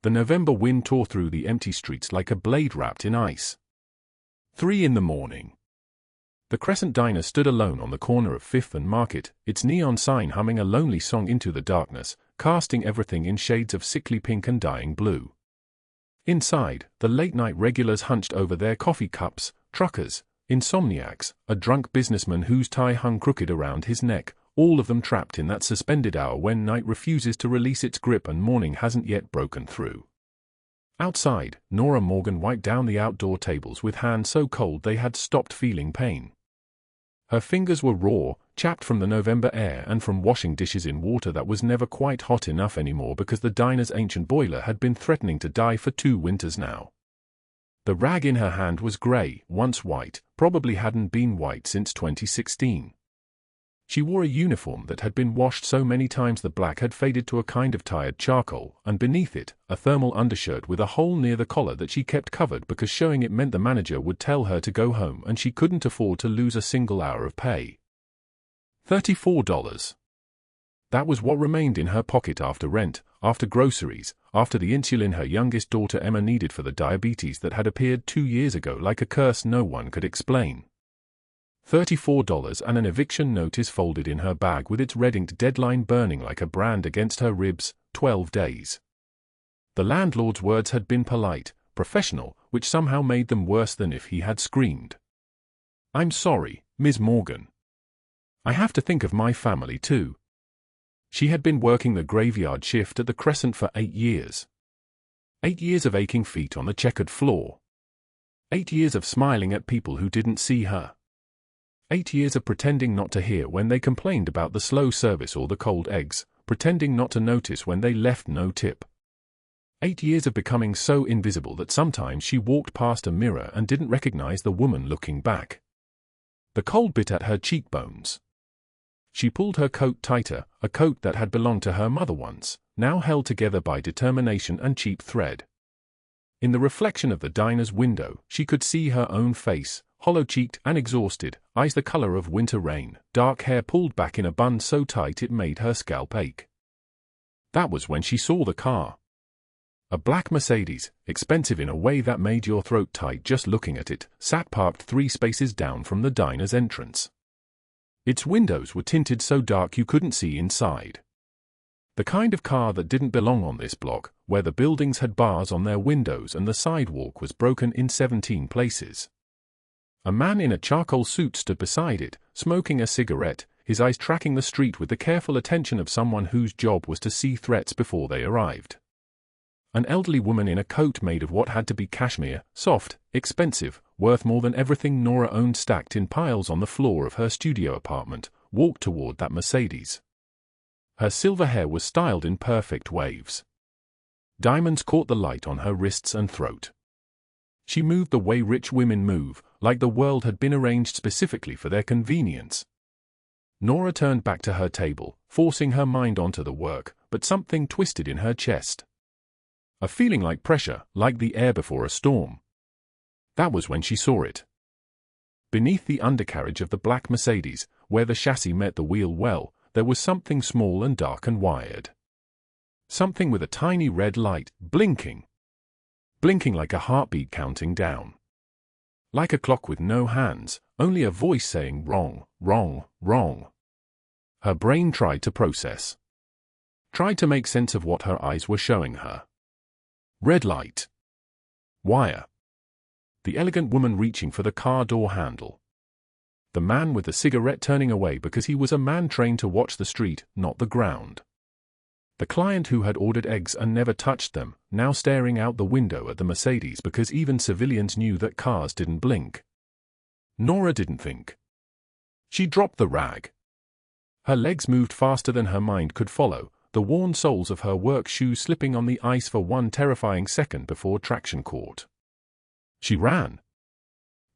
The November wind tore through the empty streets like a blade wrapped in ice. 3 in the morning. The Crescent Diner stood alone on the corner of 5th and Market, its neon sign humming a lonely song into the darkness, casting everything in shades of sickly pink and dying blue. Inside, the late-night regulars hunched over their coffee cups, truckers, insomniacs, a drunk businessman whose tie hung crooked around his neck, all of them trapped in that suspended hour when night refuses to release its grip and morning hasn't yet broken through. Outside, Nora Morgan wiped down the outdoor tables with hands so cold they had stopped feeling pain. Her fingers were raw, chapped from the November air and from washing dishes in water that was never quite hot enough anymore because the diner's ancient boiler had been threatening to die for 2 winters now. The rag in her hand was grey, once white, probably hadn't been white since 2016. She wore a uniform that had been washed so many times the black had faded to a kind of tired charcoal, and beneath it, a thermal undershirt with a hole near the collar that she kept covered because showing it meant the manager would tell her to go home and she couldn't afford to lose a single hour of pay. $34. That was what remained in her pocket after rent, after groceries, after the insulin her youngest daughter Emma needed for the diabetes that had appeared 2 years ago like a curse no one could explain. $34 and an eviction notice folded in her bag with its red-inked deadline burning like a brand against her ribs, 12 days. The landlord's words had been polite, professional, which somehow made them worse than if he had screamed. "I'm sorry, Ms. Morgan. I have to think of my family too." She had been working the graveyard shift at the Crescent for 8 years. 8 years of aching feet on the checkered floor. 8 years of smiling at people who didn't see her. 8 years of pretending not to hear when they complained about the slow service or the cold eggs, pretending not to notice when they left no tip. 8 years of becoming so invisible that sometimes she walked past a mirror and didn't recognize the woman looking back. The cold bit at her cheekbones. She pulled her coat tighter, a coat that had belonged to her mother once, now held together by determination and cheap thread. In the reflection of the diner's window, she could see her own face, hollow-cheeked and exhausted, eyes the color of winter rain, dark hair pulled back in a bun so tight it made her scalp ache. That was when she saw the car. A black Mercedes, expensive in a way that made your throat tight just looking at it, sat parked 3 spaces down from the diner's entrance. Its windows were tinted so dark you couldn't see inside. The kind of car that didn't belong on this block, where the buildings had bars on their windows and the sidewalk was broken in 17 places. A man in a charcoal suit stood beside it, smoking a cigarette, his eyes tracking the street with the careful attention of someone whose job was to see threats before they arrived. An elderly woman in a coat made of what had to be cashmere, soft, expensive, worth more than everything Nora owned stacked in piles on the floor of her studio apartment, walked toward that Mercedes. Her silver hair was styled in perfect waves. Diamonds caught the light on her wrists and throat. She moved the way rich women move, like the world had been arranged specifically for their convenience. Nora turned back to her table, forcing her mind onto the work, but something twisted in her chest. A feeling like pressure, like the air before a storm. That was when she saw it. Beneath the undercarriage of the black Mercedes, where the chassis met the wheel well, there was something small and dark and wired. Something with a tiny red light, blinking. Blinking like a heartbeat counting down. Like a clock with no hands, only a voice saying wrong, wrong, wrong. Her brain tried to process. Tried to make sense of what her eyes were showing her. Red light. Wire. The elegant woman reaching for the car door handle. The man with the cigarette turning away because he was a man trained to watch the street, not the ground. The client who had ordered eggs and never touched them, now staring out the window at the Mercedes because even civilians knew that cars didn't blink. Nora didn't think. She dropped the rag. Her legs moved faster than her mind could follow, the worn soles of her work shoes slipping on the ice for one terrifying second before traction caught. She ran.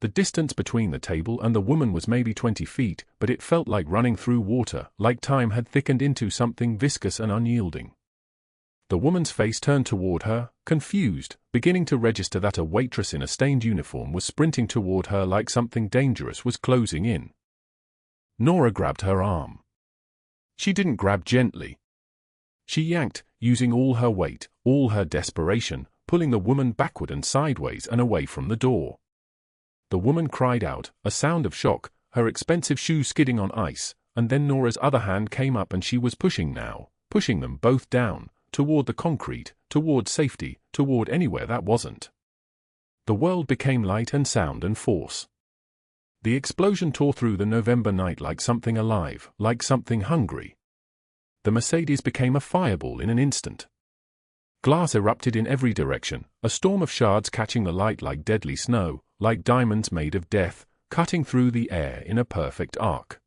The distance between the table and the woman was maybe 20 feet, but it felt like running through water, like time had thickened into something viscous and unyielding. The woman's face turned toward her, confused, beginning to register that a waitress in a stained uniform was sprinting toward her like something dangerous was closing in. Nora grabbed her arm. She didn't grab gently. She yanked, using all her weight, all her desperation, pulling the woman backward and sideways and away from the door. The woman cried out, a sound of shock, her expensive shoes skidding on ice, and then Nora's other hand came up and she was pushing them both down, toward the concrete, toward safety, toward anywhere that wasn't. The world became light and sound and force. The explosion tore through the November night like something alive, like something hungry. The Mercedes became a fireball in an instant. Glass erupted in every direction, a storm of shards catching the light like deadly snow, like diamonds made of death, cutting through the air in a perfect arc.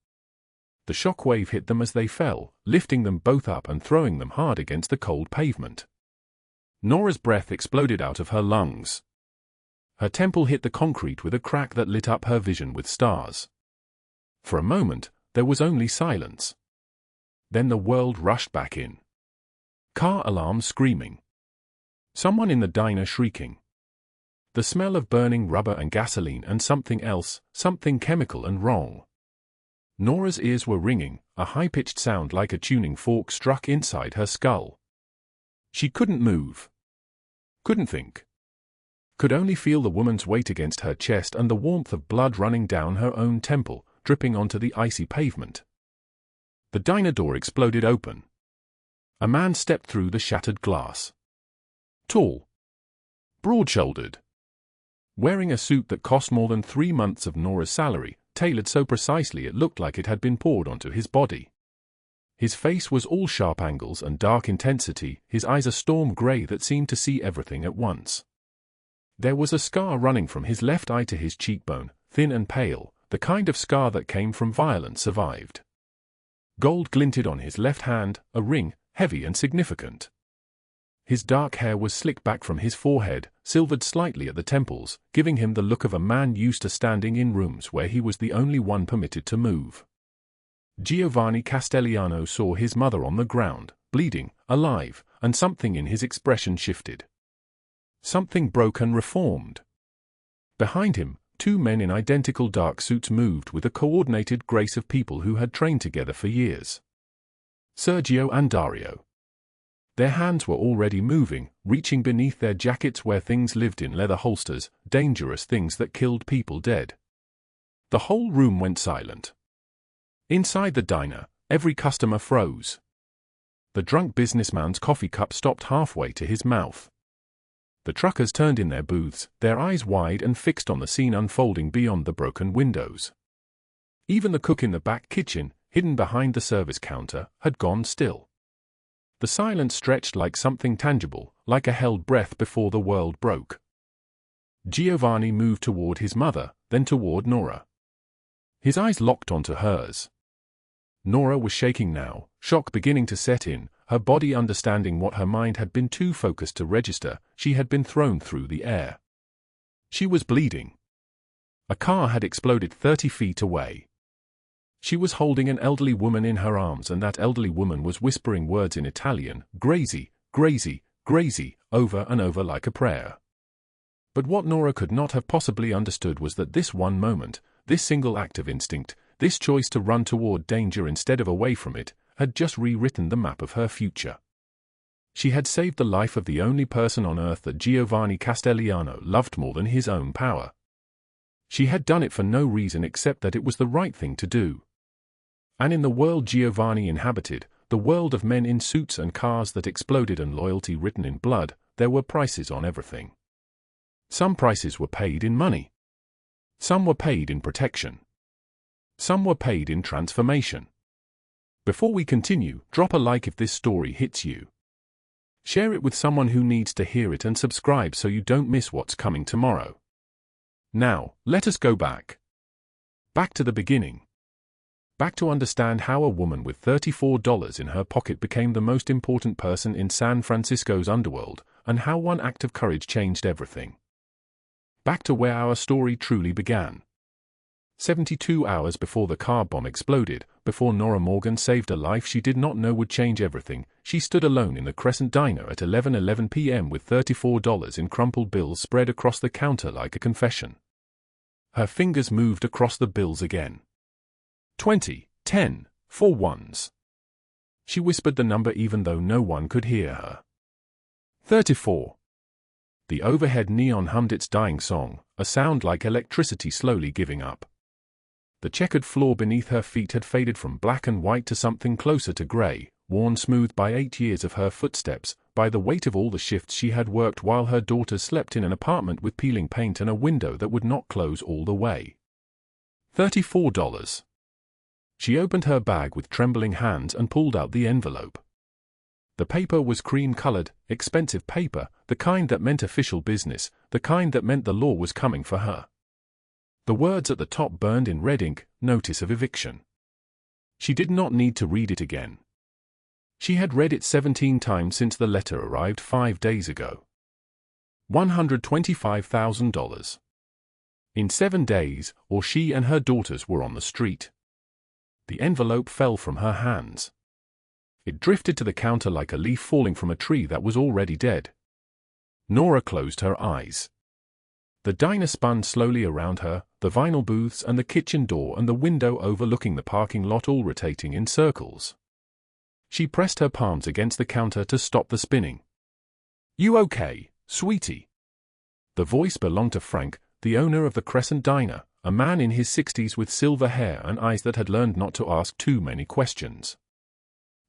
The shock wave hit them as they fell, lifting them both up and throwing them hard against the cold pavement. Nora's breath exploded out of her lungs. Her temple hit the concrete with a crack that lit up her vision with stars. For a moment, there was only silence. Then the world rushed back in. Car alarms screaming. Someone in the diner shrieking. The smell of burning rubber and gasoline and something else, something chemical and wrong. Nora's ears were ringing, a high-pitched sound like a tuning fork struck inside her skull. She couldn't move. Couldn't think. Could only feel the woman's weight against her chest and the warmth of blood running down her own temple, dripping onto the icy pavement. The diner door exploded open. A man stepped through the shattered glass. Tall. Broad-shouldered. Wearing a suit that cost more than 3 months of Nora's salary, tailored so precisely it looked like it had been poured onto his body. His face was all sharp angles and dark intensity, his eyes a storm gray that seemed to see everything at once. There was a scar running from his left eye to his cheekbone, thin and pale, the kind of scar that came from violence survived. Gold glinted on his left hand, a ring, heavy and significant. His dark hair was slicked back from his forehead, silvered slightly at the temples, giving him the look of a man used to standing in rooms where he was the only one permitted to move. Giovanni Castelliano saw his mother on the ground, bleeding, alive, and something in his expression shifted. Something broke and reformed. Behind him, 2 men in identical dark suits moved with a coordinated grace of people who had trained together for years. Sergio and Dario. Their hands were already moving, reaching beneath their jackets where things lived in leather holsters, dangerous things that killed people dead. The whole room went silent. Inside the diner, every customer froze. The drunk businessman's coffee cup stopped halfway to his mouth. The truckers turned in their booths, their eyes wide and fixed on the scene unfolding beyond the broken windows. Even the cook in the back kitchen, hidden behind the service counter, had gone still. The silence stretched like something tangible, like a held breath before the world broke. Giovanni moved toward his mother, then toward Nora. His eyes locked onto hers. Nora was shaking now, shock beginning to set in, her body understanding what her mind had been too focused to register. She had been thrown through the air. She was bleeding. A car had exploded 30 feet away. She was holding an elderly woman in her arms, and that elderly woman was whispering words in Italian, grazy, grazy, grazy, over and over like a prayer. But what Nora could not have possibly understood was that this one moment, this single act of instinct, this choice to run toward danger instead of away from it, had just rewritten the map of her future. She had saved the life of the only person on earth that Giovanni Castelliano loved more than his own power. She had done it for no reason except that it was the right thing to do. And in the world Giovanni inhabited, the world of men in suits and cars that exploded and loyalty written in blood, there were prices on everything. Some prices were paid in money. Some were paid in protection. Some were paid in transformation. Before we continue, drop a like if this story hits you. Share it with someone who needs to hear it and subscribe so you don't miss what's coming tomorrow. Now, let us go back. Back to the beginning. Back to understand how a woman with $34 in her pocket became the most important person in San Francisco's underworld, and how one act of courage changed everything. Back to where our story truly began. 72 hours before the car bomb exploded, before Nora Morgan saved a life she did not know would change everything, she stood alone in the Crescent Diner at 11:11 p.m. with $34 in crumpled bills spread across the counter like a confession. Her fingers moved across the bills again. 20, 10, 4 ones. She whispered the number even though no one could hear her. 34. The overhead neon hummed its dying song, a sound like electricity slowly giving up. The checkered floor beneath her feet had faded from black and white to something closer to grey, worn smooth by 8 years of her footsteps, by the weight of all the shifts she had worked while her daughters slept in an apartment with peeling paint and a window that would not close all the way. $34. She opened her bag with trembling hands and pulled out the envelope. The paper was cream-colored, expensive paper, the kind that meant official business, the kind that meant the law was coming for her. The words at the top burned in red ink, notice of eviction. She did not need to read it again. She had read it 17 times since the letter arrived 5 days ago. $125,000. In 7 days, or she and her daughters were on the street. The envelope fell from her hands. It drifted to the counter like a leaf falling from a tree that was already dead. Nora closed her eyes. The diner spun slowly around her, the vinyl booths and the kitchen door and the window overlooking the parking lot all rotating in circles. She pressed her palms against the counter to stop the spinning. "You okay, sweetie?" The voice belonged to Frank, the owner of the Crescent Diner, a man in his 60s with silver hair and eyes that had learned not to ask too many questions.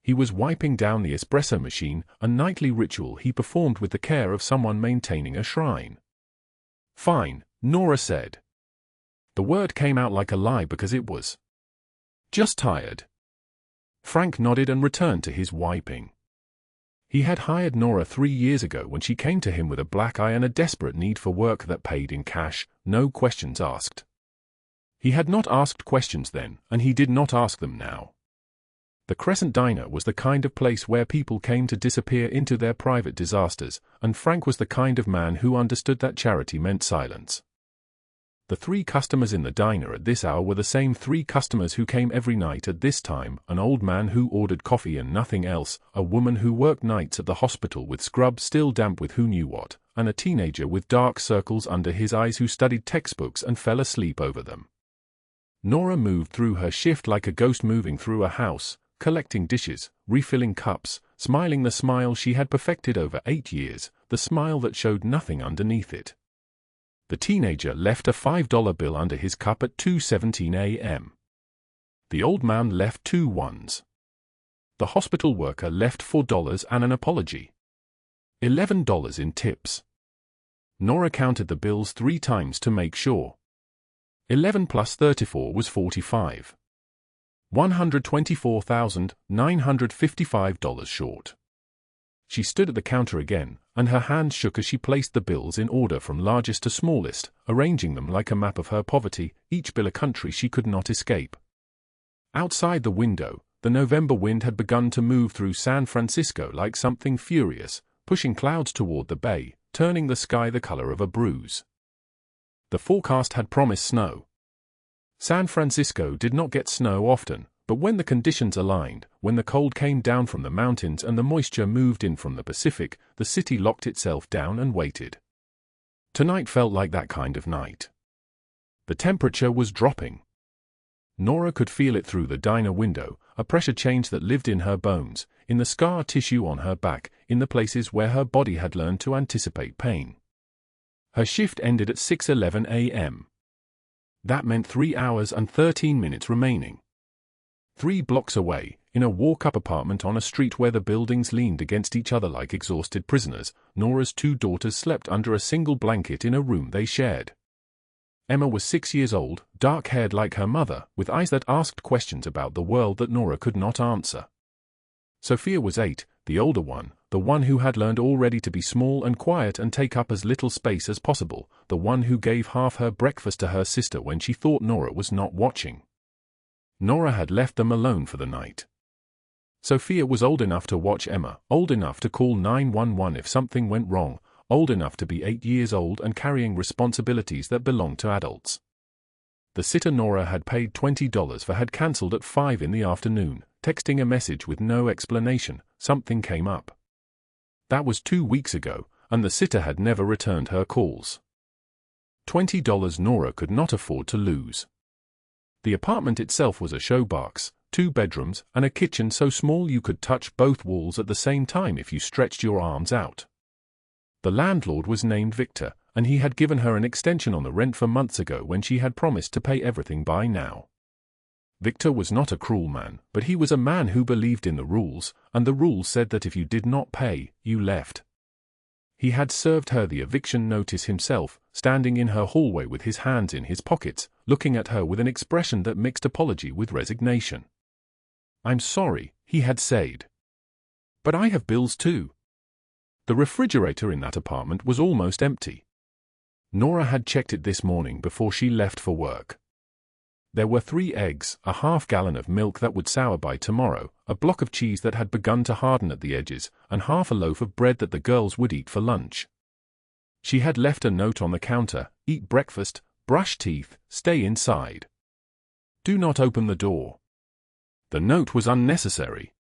He was wiping down the espresso machine, a nightly ritual he performed with the care of someone maintaining a shrine. "Fine," Nora said. The word came out like a lie because it was just tired. Frank nodded and returned to his wiping. He had hired Nora 3 years ago when she came to him with a black eye and a desperate need for work that paid in cash, no questions asked. He had not asked questions then, and he did not ask them now. The Crescent Diner was the kind of place where people came to disappear into their private disasters, and Frank was the kind of man who understood that charity meant silence. The 3 customers in the diner at this hour were the same 3 customers who came every night at this time: an old man who ordered coffee and nothing else, a woman who worked nights at the hospital with scrub still damp with who knew what, and a teenager with dark circles under his eyes who studied textbooks and fell asleep over them. Nora moved through her shift like a ghost moving through a house, collecting dishes, refilling cups, smiling the smile she had perfected over 8 years, the smile that showed nothing underneath it. The teenager left a $5 bill under his cup at 2:17 a.m. The old man left 2 ones. The hospital worker left $4 and an apology. $11 in tips. Nora counted the bills 3 times to make sure. 11 plus 34 was 45. $124,955 short. She stood at the counter again, and her hands shook as she placed the bills in order from largest to smallest, arranging them like a map of her poverty, each bill a country she could not escape. Outside the window, the November wind had begun to move through San Francisco like something furious, pushing clouds toward the bay, turning the sky the color of a bruise. The forecast had promised snow. San Francisco did not get snow often, but when the conditions aligned, when the cold came down from the mountains and the moisture moved in from the Pacific, the city locked itself down and waited. Tonight felt like that kind of night. The temperature was dropping. Nora could feel it through the diner window, a pressure change that lived in her bones, in the scar tissue on her back, in the places where her body had learned to anticipate pain. Her shift ended at 6:11 a.m. That meant 3 hours and 13 minutes remaining. 3 blocks away, in a walk-up apartment on a street where the buildings leaned against each other like exhausted prisoners, Nora's 2 daughters slept under a single blanket in a room they shared. Emma was 6 years old, dark-haired like her mother, with eyes that asked questions about the world that Nora could not answer. Sophia was 8, the older one, the one who had learned already to be small and quiet and take up as little space as possible, the one who gave half her breakfast to her sister when she thought Nora was not watching. Nora had left them alone for the night. Sophia was old enough to watch Emma, old enough to call 911 if something went wrong, old enough to be 8 years old and carrying responsibilities that belonged to adults. The sitter Nora had paid $20 for had cancelled at 5 in the afternoon, texting a message with no explanation. Something came up. That was 2 weeks ago, and the sitter had never returned her calls. $20 Nora could not afford to lose. The apartment itself was a showbox, 2 bedrooms and a kitchen so small you could touch both walls at the same time if you stretched your arms out. The landlord was named Victor, and he had given her an extension on the rent for months ago when she had promised to pay everything by now. Victor was not a cruel man, but he was a man who believed in the rules, and the rules said that if you did not pay, you left. He had served her the eviction notice himself, standing in her hallway with his hands in his pockets, looking at her with an expression that mixed apology with resignation. "I'm sorry," he had said. "But I have bills too." The refrigerator in that apartment was almost empty. Nora had checked it this morning before she left for work. There were 3 eggs, a half-gallon of milk that would sour by tomorrow, a block of cheese that had begun to harden at the edges, and half a loaf of bread that the girls would eat for lunch. She had left a note on the counter: "Eat breakfast, brush teeth, stay inside. Do not open the door." The note was unnecessary.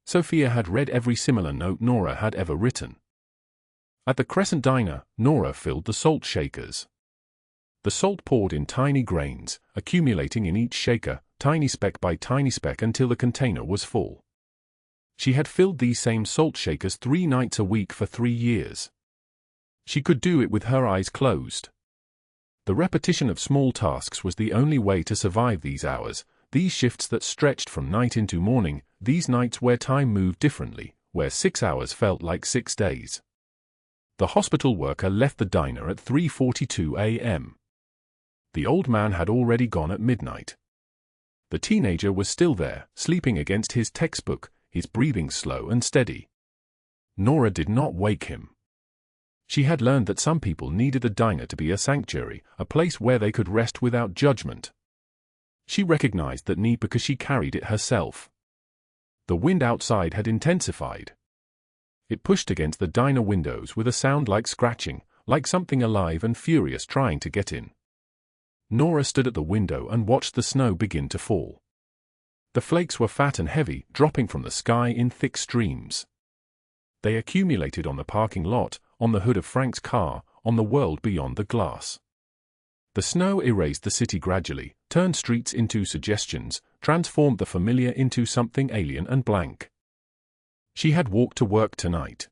Sophia had read every similar note Nora had ever written. At the Crescent Diner, Nora filled the salt shakers. The salt poured in tiny grains, accumulating in each shaker, tiny speck by tiny speck until the container was full. She had filled these same salt shakers 3 nights a week for 3 years. She could do it with her eyes closed. The repetition of small tasks was the only way to survive these hours, these shifts that stretched from night into morning, these nights where time moved differently, where 6 hours felt like 6 days. The hospital worker left the diner at 3:42 a.m. The old man had already gone at midnight. The teenager was still there, sleeping against his textbook, his breathing slow and steady. Nora did not wake him. She had learned that some people needed the diner to be a sanctuary, a place where they could rest without judgment. She recognized that need because she carried it herself. The wind outside had intensified. It pushed against the diner windows with a sound like scratching, like something alive and furious trying to get in. Nora stood at the window and watched the snow begin to fall. The flakes were fat and heavy, dropping from the sky in thick streams. They accumulated on the parking lot, on the hood of Frank's car, on the world beyond the glass. The snow erased the city gradually, turned streets into suggestions, transformed the familiar into something alien and blank. She had walked to work tonight.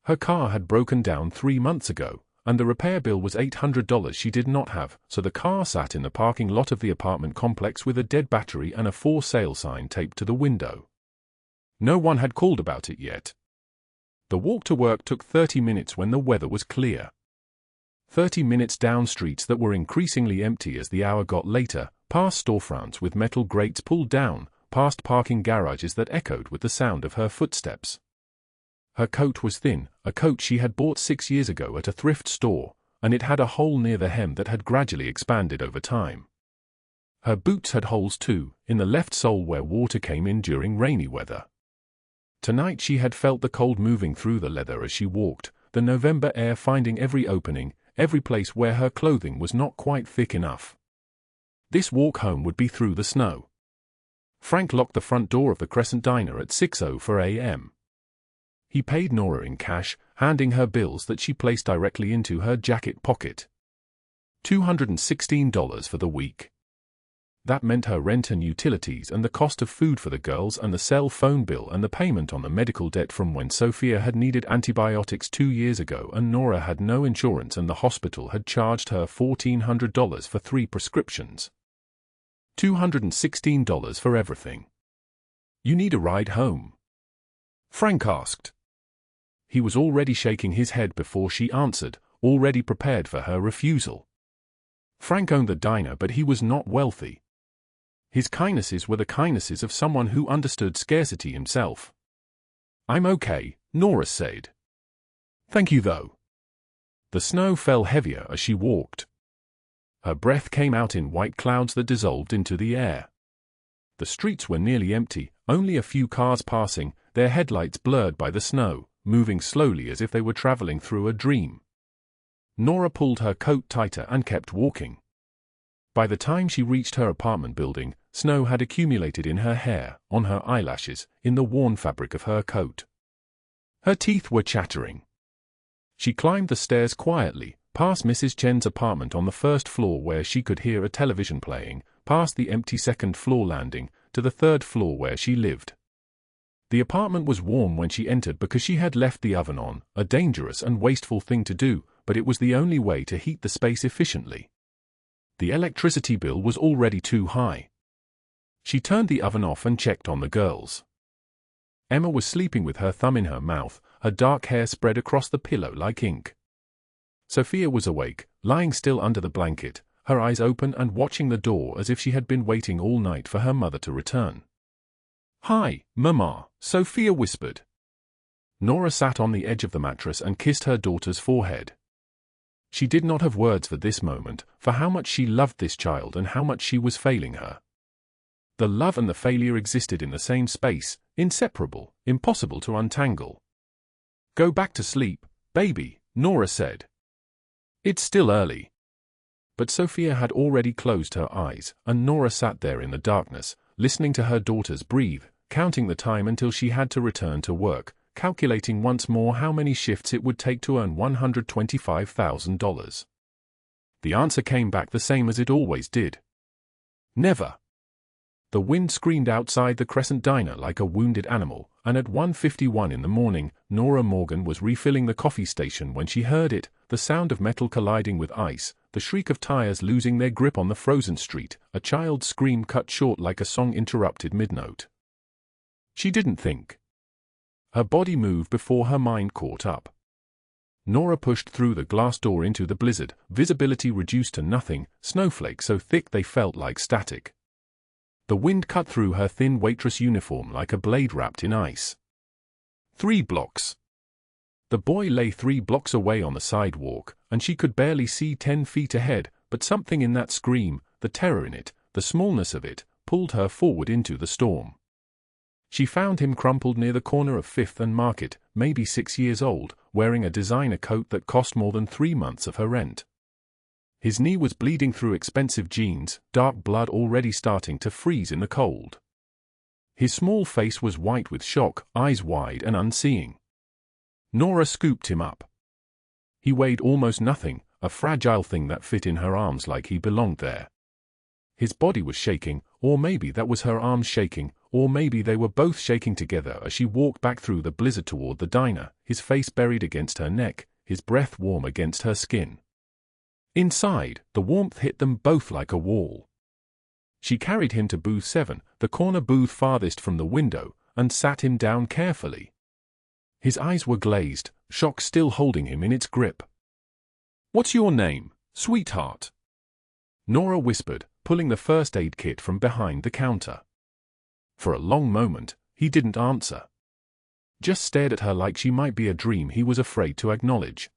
Her car had broken down 3 months ago, and the repair bill was $800 she did not have, so the car sat in the parking lot of the apartment complex with a dead battery and a for sale sign taped to the window. No one had called about it yet. The walk to work took 30 minutes when the weather was clear. 30 minutes down streets that were increasingly empty as the hour got later, past storefronts with metal grates pulled down, past parking garages that echoed with the sound of her footsteps. Her coat was thin, a coat she had bought 6 years ago at a thrift store, and it had a hole near the hem that had gradually expanded over time. Her boots had holes too, in the left sole where water came in during rainy weather. Tonight she had felt the cold moving through the leather as she walked, the November air finding every opening, every place where her clothing was not quite thick enough. This walk home would be through the snow. Frank locked the front door of the Crescent Diner at 6:04 a.m. He paid Nora in cash, handing her bills that she placed directly into her jacket pocket. $216 for the week. That meant her rent and utilities and the cost of food for the girls and the cell phone bill and the payment on the medical debt from when Sophia had needed antibiotics 2 years ago and Nora had no insurance and the hospital had charged her $1,400 for 3 prescriptions. $216 for everything. "You need a ride home?" Frank asked. He was already shaking his head before she answered, already prepared for her refusal. Frank owned the diner, but he was not wealthy. His kindnesses were the kindnesses of someone who understood scarcity himself. "I'm okay," Nora said. "Thank you though." The snow fell heavier as she walked. Her breath came out in white clouds that dissolved into the air. The streets were nearly empty, only a few cars passing, their headlights blurred by the snow, moving slowly as if they were traveling through a dream. Nora pulled her coat tighter and kept walking. By the time she reached her apartment building, snow had accumulated in her hair, on her eyelashes, in the worn fabric of her coat. Her teeth were chattering. She climbed the stairs quietly, past Mrs. Chen's apartment on the first floor where she could hear a television playing, past the empty second-floor landing, to the third floor where she lived. The apartment was warm when she entered because she had left the oven on, a dangerous and wasteful thing to do, but it was the only way to heat the space efficiently. The electricity bill was already too high. She turned the oven off and checked on the girls. Emma was sleeping with her thumb in her mouth, her dark hair spread across the pillow like ink. Sophia was awake, lying still under the blanket, her eyes open and watching the door as if she had been waiting all night for her mother to return. "Hi, Mama," Sophia whispered. Nora sat on the edge of the mattress and kissed her daughter's forehead. She did not have words for this moment, for how much she loved this child and how much she was failing her. The love and the failure existed in the same space, inseparable, impossible to untangle. "Go back to sleep, baby," Nora said. "It's still early." But Sophia had already closed her eyes, and Nora sat there in the darkness, listening to her daughters breathe, counting the time until she had to return to work, calculating once more how many shifts it would take to earn $125,000. The answer came back the same as it always did. Never. The wind screamed outside the Crescent Diner like a wounded animal, and at 1:51 in the morning, Nora Morgan was refilling the coffee station when she heard it, the sound of metal colliding with ice, the shriek of tires losing their grip on the frozen street, a child's scream cut short like a song interrupted mid-note. She didn't think. Her body moved before her mind caught up. Nora pushed through the glass door into the blizzard, visibility reduced to nothing, snowflakes so thick they felt like static. The wind cut through her thin waitress uniform like a blade wrapped in ice. 3 blocks. The boy lay 3 blocks away on the sidewalk, and she could barely see 10 feet ahead, but something in that scream, the terror in it, the smallness of it, pulled her forward into the storm. She found him crumpled near the corner of 5th and Market, maybe 6 years old, wearing a designer coat that cost more than 3 months of her rent. His knee was bleeding through expensive jeans, dark blood already starting to freeze in the cold. His small face was white with shock, eyes wide and unseeing. Nora scooped him up. He weighed almost nothing, a fragile thing that fit in her arms like he belonged there. His body was shaking, or maybe that was her arms shaking, or maybe they were both shaking together as she walked back through the blizzard toward the diner, his face buried against her neck, his breath warm against her skin. Inside, the warmth hit them both like a wall. She carried him to booth 7, the corner booth farthest from the window, and sat him down carefully. His eyes were glazed, shock still holding him in its grip. "What's your name, sweetheart?" Nora whispered, pulling the first aid kit from behind the counter. For a long moment, he didn't answer. Just stared at her like she might be a dream he was afraid to acknowledge.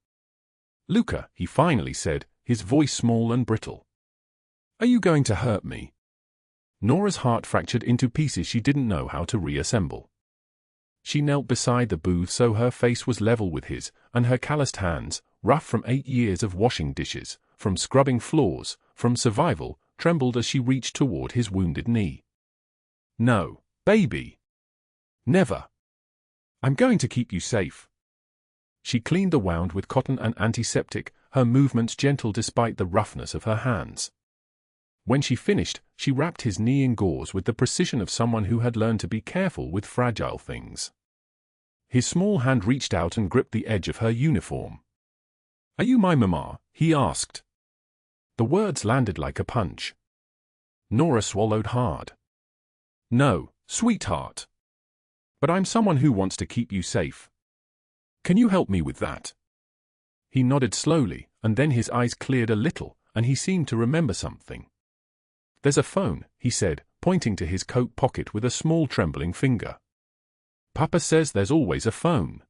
"Luca," he finally said, his voice small and brittle. "Are you going to hurt me?" Nora's heart fractured into pieces she didn't know how to reassemble. She knelt beside the booth so her face was level with his, and her calloused hands, rough from 8 years of washing dishes, from scrubbing floors, from survival, trembled as she reached toward his wounded knee. "No, baby. Never. I'm going to keep you safe." She cleaned the wound with cotton and antiseptic, her movements gentle despite the roughness of her hands. When she finished, she wrapped his knee in gauze with the precision of someone who had learned to be careful with fragile things. His small hand reached out and gripped the edge of her uniform. "Are you my mama?" he asked. The words landed like a punch. Nora swallowed hard. "No, sweetheart. But I'm someone who wants to keep you safe. Can you help me with that?" He nodded slowly, and then his eyes cleared a little, and he seemed to remember something. "There's a phone," he said, pointing to his coat pocket with a small trembling finger. "Papa says there's always a phone."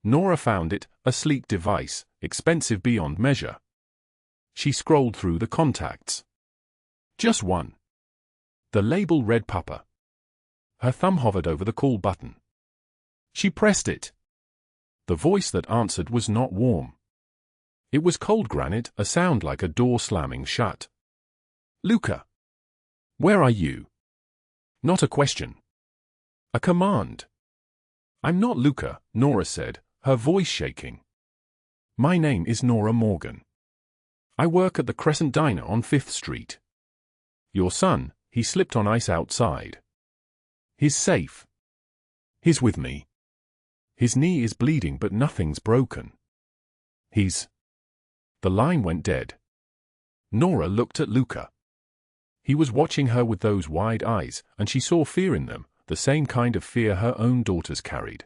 Nora found it, a sleek device, expensive beyond measure. She scrolled through the contacts. Just one. The label read Papa. Her thumb hovered over the call button. She pressed it. The voice that answered was not warm. It was cold granite, a sound like a door slamming shut. "Luca. Where are you?" Not a question. A command. "I'm not Luca," Nora said, her voice shaking. "My name is Nora Morgan. I work at the Crescent Diner on 5th Street. Your son, he slipped on ice outside. He's safe. He's with me. His knee is bleeding but nothing's broken. The line went dead. Nora looked at Luca. He was watching her with those wide eyes, and she saw fear in them, the same kind of fear her own daughters carried.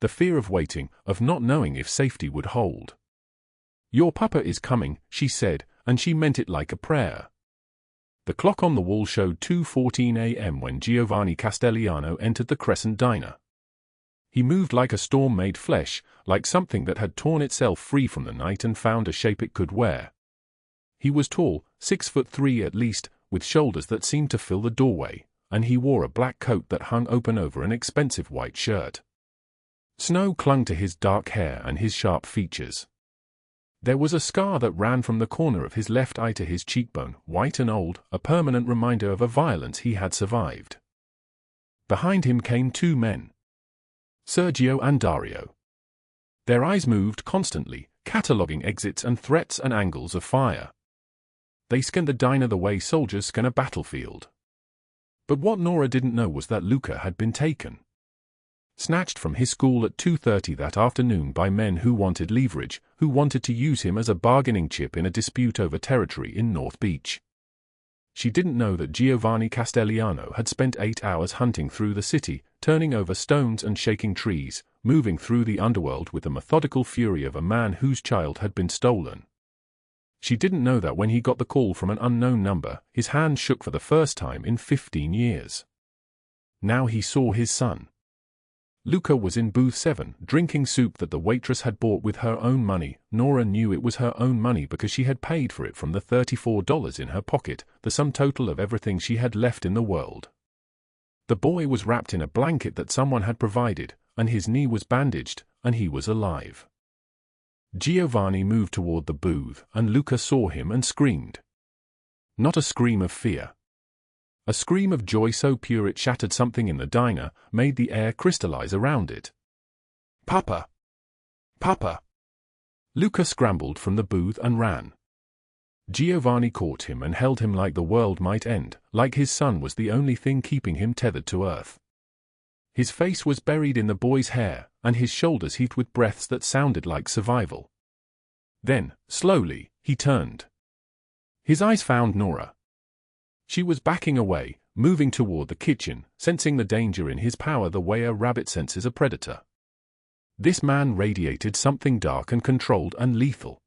The fear of waiting, of not knowing if safety would hold. Your papa is coming, she said, and she meant it like a prayer. The clock on the wall showed 2:14 a.m. when Giovanni Castelliano entered the Crescent Diner. He moved like a storm made flesh, like something that had torn itself free from the night and found a shape it could wear. He was tall, 6'3" at least, with shoulders that seemed to fill the doorway, and he wore a black coat that hung open over an expensive white shirt. Snow clung to his dark hair and his sharp features. There was a scar that ran from the corner of his left eye to his cheekbone, white and old, a permanent reminder of a violence he had survived. Behind him came two men. Sergio and Dario. Their eyes moved constantly, cataloguing exits and threats and angles of fire. They scanned the diner the way soldiers scan a battlefield. But what Nora didn't know was that Luca had been taken. Snatched from his school at 2:30 that afternoon by men who wanted leverage, who wanted to use him as a bargaining chip in a dispute over territory in North Beach. She didn't know that Giovanni Castelliano had spent 8 hours hunting through the city, turning over stones and shaking trees, moving through the underworld with the methodical fury of a man whose child had been stolen. She didn't know that when he got the call from an unknown number, his hand shook for the first time in 15 years. Now he saw his son. Luca was in booth 7, drinking soup that the waitress had bought with her own money. Nora knew it was her own money because she had paid for it from the $34 in her pocket, the sum total of everything she had left in the world. The boy was wrapped in a blanket that someone had provided, and his knee was bandaged, and he was alive. Giovanni moved toward the booth, and Luca saw him and screamed. Not a scream of fear. A scream of joy so pure it shattered something in the diner, made the air crystallize around it. Papa! Papa! Luca scrambled from the booth and ran. Giovanni caught him and held him like the world might end, like his son was the only thing keeping him tethered to earth. His face was buried in the boy's hair, and his shoulders heaved with breaths that sounded like survival. Then, slowly, he turned. His eyes found Nora. She was backing away, moving toward the kitchen, sensing the danger in his power the way a rabbit senses a predator. This man radiated something dark and controlled and lethal.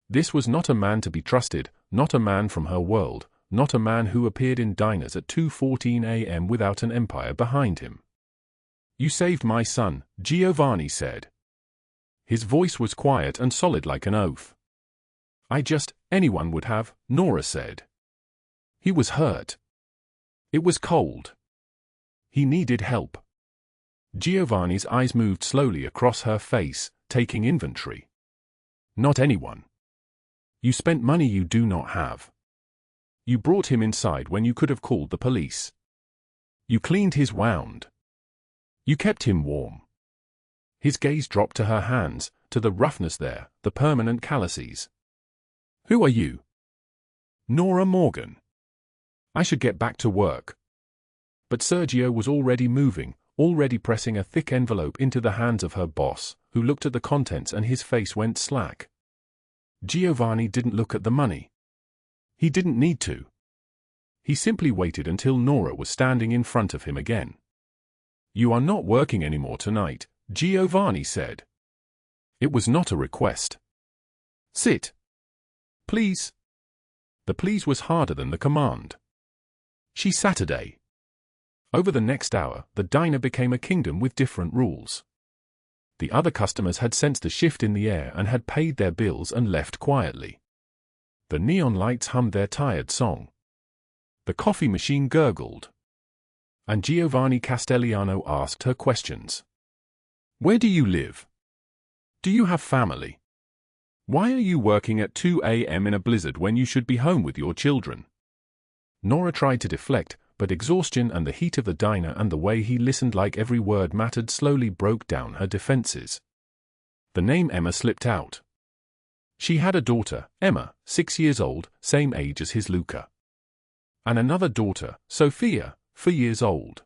This was not a man to be trusted, not a man from her world, not a man who appeared in diners at 2:14 a.m. without an empire behind him. You saved my son, Giovanni said. His voice was quiet and solid like an oath. Anyone would have, Nora said. He was hurt. It was cold. He needed help. Giovanni's eyes moved slowly across her face, taking inventory. Not anyone. You spent money you do not have. You brought him inside when you could have called the police. You cleaned his wound. You kept him warm. His gaze dropped to her hands, to the roughness there, the permanent calluses. Who are you? Nora Morgan. I should get back to work. But Sergio was already moving, already pressing a thick envelope into the hands of her boss, who looked at the contents and his face went slack. Giovanni didn't look at the money. He didn't need to. He simply waited until Nora was standing in front of him again. You are not working anymore tonight, Giovanni said. It was not a request. Sit. Please. The please was harder than the command. She Saturday. Over the next hour, the diner became a kingdom with different rules. The other customers had sensed a shift in the air and had paid their bills and left quietly. The neon lights hummed their tired song. The coffee machine gurgled. And Giovanni Castelliano asked her questions. Where do you live? Do you have family? Why are you working at 2 a.m. in a blizzard when you should be home with your children? Nora tried to deflect, but exhaustion and the heat of the diner and the way he listened like every word mattered slowly broke down her defenses. The name Emma slipped out. She had a daughter, Emma, 6 years old, same age as his Luca. And another daughter, Sophia, 4 years old.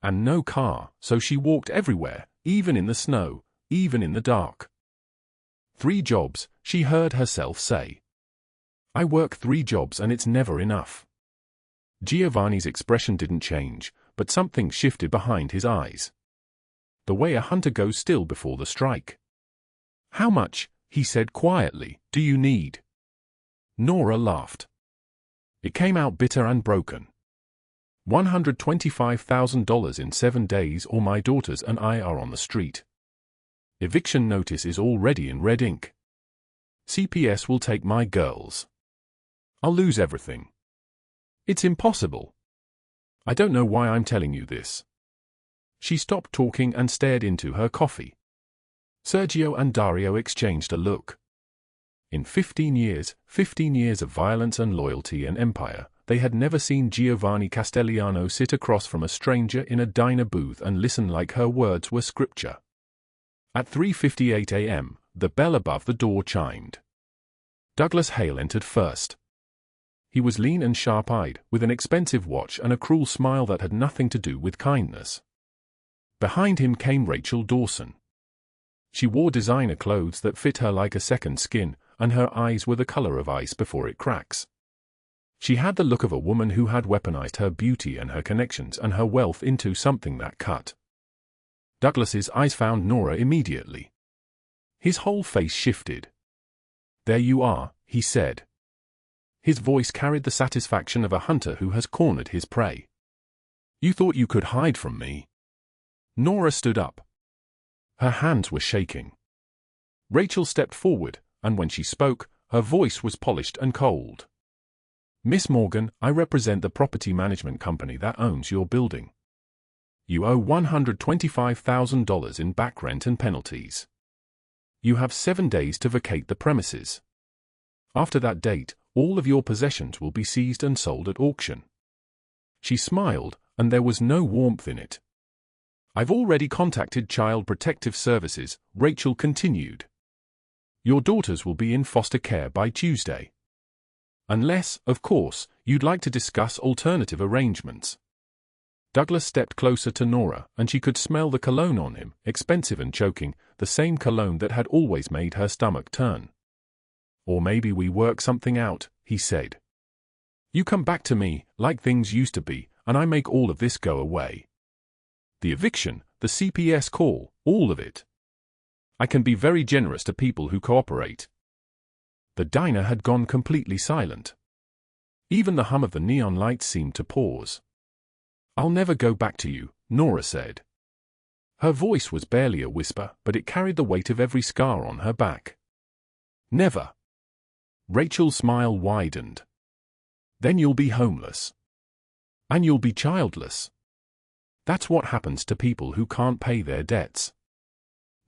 And no car, so she walked everywhere, even in the snow, even in the dark. 3 jobs, she heard herself say. I work 3 jobs and it's never enough. Giovanni's expression didn't change, but something shifted behind his eyes. The way a hunter goes still before the strike. How much, he said quietly, do you need? Nora laughed. It came out bitter and broken. $125,000 in 7 days or my daughters and I are on the street. Eviction notice is already in red ink. CPS will take my girls. I'll lose everything. It's impossible. I don't know why I'm telling you this. She stopped talking and stared into her coffee. Sergio and Dario exchanged a look. In 15 years of violence and loyalty and empire, they had never seen Giovanni Castellano sit across from a stranger in a diner booth and listen like her words were scripture. At 3:58 a.m., the bell above the door chimed. Douglas Hale entered first. He was lean and sharp-eyed, with an expensive watch and a cruel smile that had nothing to do with kindness. Behind him came Rachel Dawson. She wore designer clothes that fit her like a second skin, and her eyes were the color of ice before it cracks. She had the look of a woman who had weaponized her beauty and her connections and her wealth into something that cut. Douglas's eyes found Nora immediately. His whole face shifted. There you are, he said. His voice carried the satisfaction of a hunter who has cornered his prey. You thought you could hide from me? Nora stood up. Her hands were shaking. Rachel stepped forward, and when she spoke, her voice was polished and cold. Miss Morgan, I represent the property management company that owns your building. You owe $125,000 in back rent and penalties. You have 7 days to vacate the premises. After that date, all of your possessions will be seized and sold at auction. She smiled, and there was no warmth in it. I've already contacted Child Protective Services, Rachel continued. Your daughters will be in foster care by Tuesday. Unless, of course, you'd like to discuss alternative arrangements. Douglas stepped closer to Nora, and she could smell the cologne on him, expensive and choking, the same cologne that had always made her stomach turn. Or maybe we work something out, he said. You come back to me, like things used to be, and I make all of this go away. The eviction, the CPS call, all of it. I can be very generous to people who cooperate. The diner had gone completely silent. Even the hum of the neon lights seemed to pause. I'll never go back to you, Nora said. Her voice was barely a whisper, but it carried the weight of every scar on her back. Never. Rachel's smile widened. Then you'll be homeless. And you'll be childless. That's what happens to people who can't pay their debts.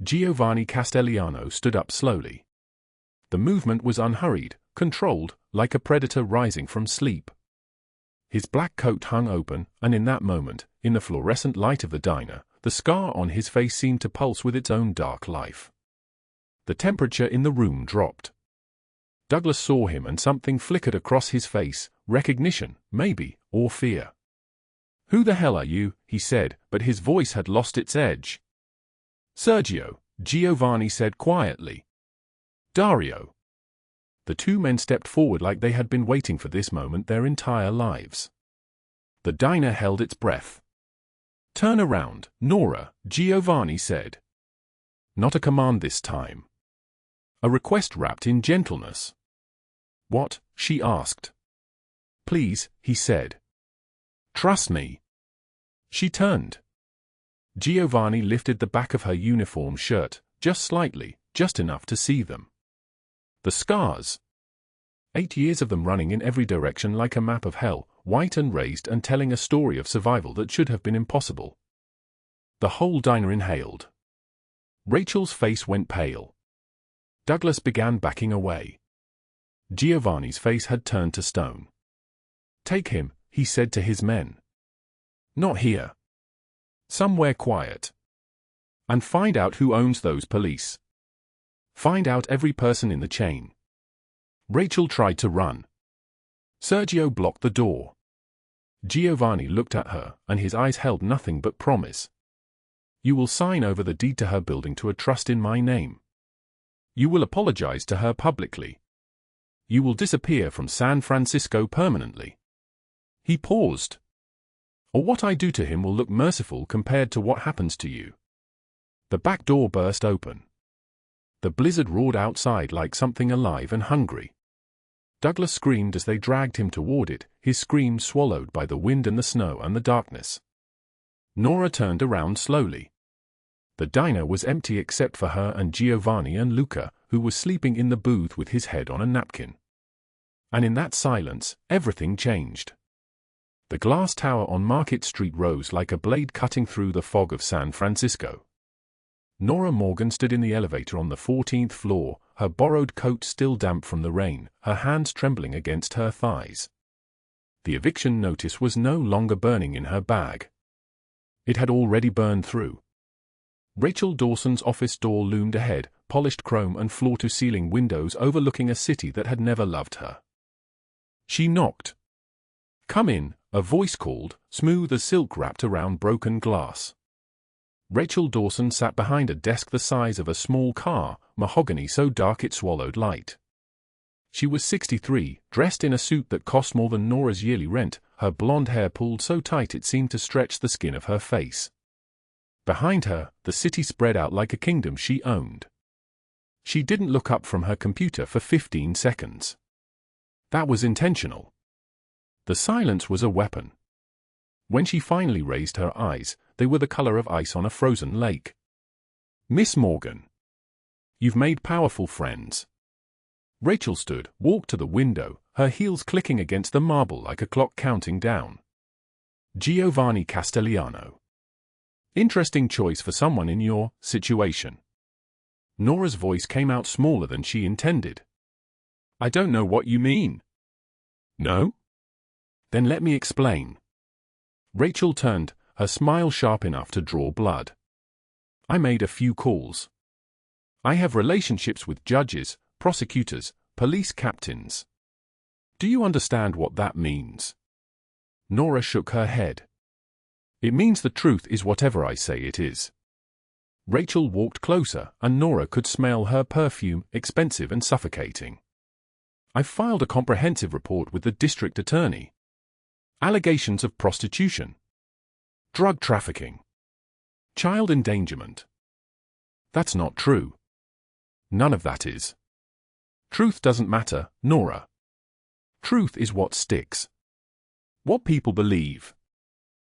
Giovanni Castellano stood up slowly. The movement was unhurried, controlled, like a predator rising from sleep. His black coat hung open, and in that moment, in the fluorescent light of the diner, the scar on his face seemed to pulse with its own dark life. The temperature in the room dropped. Douglas saw him and something flickered across his face, recognition, maybe, or fear. Who the hell are you? He said, but his voice had lost its edge. Sergio, Giovanni said quietly. Dario. The 2 men stepped forward like they had been waiting for this moment their entire lives. The diner held its breath. Turn around, Nora, Giovanni said. Not a command this time. A request wrapped in gentleness. What? She asked. Please, he said. Trust me. She turned. Giovanni lifted the back of her uniform shirt, just slightly, just enough to see them. The scars. 8 years of them running in every direction like a map of hell, white and raised and telling a story of survival that should have been impossible. The whole diner inhaled. Rachel's face went pale. Douglas began backing away. Giovanni's face had turned to stone. Take him, he said to his men. Not here. Somewhere quiet. And find out who owns those police. Find out every person in the chain. Rachel tried to run. Sergio blocked the door. Giovanni looked at her, and his eyes held nothing but promise. You will sign over the deed to her building to a trust in my name. You will apologize to her publicly. You will disappear from San Francisco permanently. He paused. Or what I do to him will look merciful compared to what happens to you. The back door burst open. The blizzard roared outside like something alive and hungry. Douglas screamed as they dragged him toward it, his scream swallowed by the wind and the snow and the darkness. Nora turned around slowly. The diner was empty except for her and Giovanni and Luca, who was sleeping in the booth with his head on a napkin. And in that silence, everything changed. The glass tower on Market Street rose like a blade cutting through the fog of San Francisco. Nora Morgan stood in the elevator on the 14th floor, her borrowed coat still damp from the rain, her hands trembling against her thighs. The eviction notice was no longer burning in her bag. It had already burned through. Rachel Dawson's office door loomed ahead, polished chrome and floor-to-ceiling windows overlooking a city that had never loved her. She knocked. "Come in," a voice called, smooth as silk wrapped around broken glass. Rachel Dawson sat behind a desk the size of a small car, mahogany so dark it swallowed light. She was 63, dressed in a suit that cost more than Nora's yearly rent, her blonde hair pulled so tight it seemed to stretch the skin of her face. Behind her, the city spread out like a kingdom she owned. She didn't look up from her computer for 15 seconds. That was intentional. The silence was a weapon. When she finally raised her eyes, they were the color of ice on a frozen lake. "Miss Morgan. You've made powerful friends." Rachel stood, walked to the window, her heels clicking against the marble like a clock counting down. "Giovanni Castellano. Interesting choice for someone in your situation." Nora's voice came out smaller than she intended. "I don't know what you mean." "No? Then let me explain." Rachel turned, her smile sharp enough to draw blood. "I made a few calls. I have relationships with judges, prosecutors, police captains. Do you understand what that means?" Nora shook her head. "It means the truth is whatever I say it is." Rachel walked closer, and Nora could smell her perfume, expensive and suffocating. "I've filed a comprehensive report with the district attorney. Allegations of prostitution, drug trafficking, child endangerment." "That's not true." "None of that is. Truth doesn't matter, Nora. Truth is what sticks. What people believe.